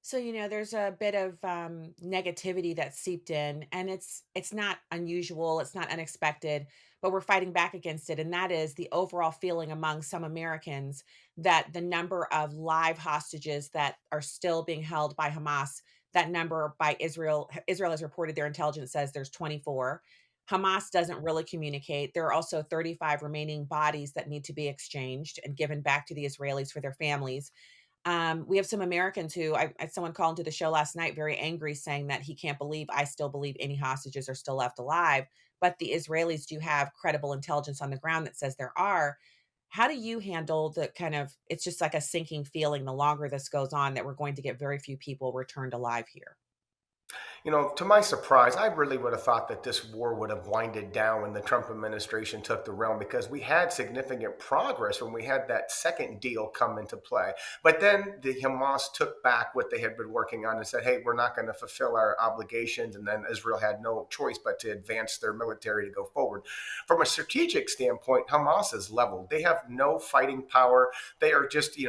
So, there's a bit of negativity that seeped in, and it's not unusual, it's not unexpected, but we're fighting back against it. And that is the overall feeling among some Americans that the number of live hostages that are still being held by Hamas, that number by Israel has reported their intelligence says there's 24. Hamas doesn't really communicate. There are also 35 remaining bodies that need to be exchanged and given back to the Israelis for their families. We have some Americans who I someone called into the show last night very angry, saying that he can't believe I still believe any hostages are still left alive, but the Israelis do have credible intelligence on the ground that says there are. How do you handle the kind of it's just like a sinking feeling the longer this goes on that we're going to get very few people returned alive here? To my surprise, I really would have thought that this war would have winded down when the Trump administration took the realm because we had significant progress when we had that second deal come into play. But then the Hamas took back what they had been working on and said, hey, we're not going to fulfill our obligations. And then Israel had no choice but to advance their military to go forward. From a strategic standpoint, Hamas is leveled. They have no fighting power. They are just,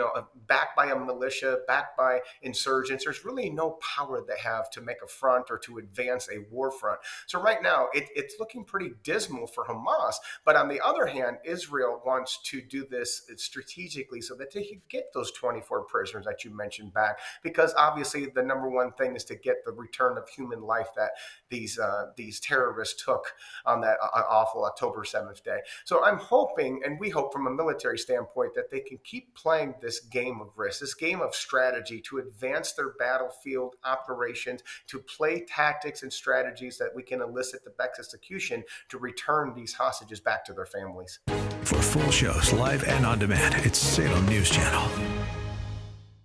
backed by a militia, backed by insurgents. There's really no power they have to make a front or to advance a war front. So right now, it's looking pretty dismal for Hamas. But on the other hand, Israel wants to do this strategically so that they can get those 24 prisoners that you mentioned back, because obviously the number one thing is to get the return of human life that these terrorists took on that awful October 7th day. So I'm hoping, and we hope from a military standpoint, that they can keep playing this game of risk, this game of strategy to advance their battlefield operations, to play tactics and strategies that we can elicit the best execution to return these hostages back to their families. For full shows, live and on demand, it's Salem News Channel.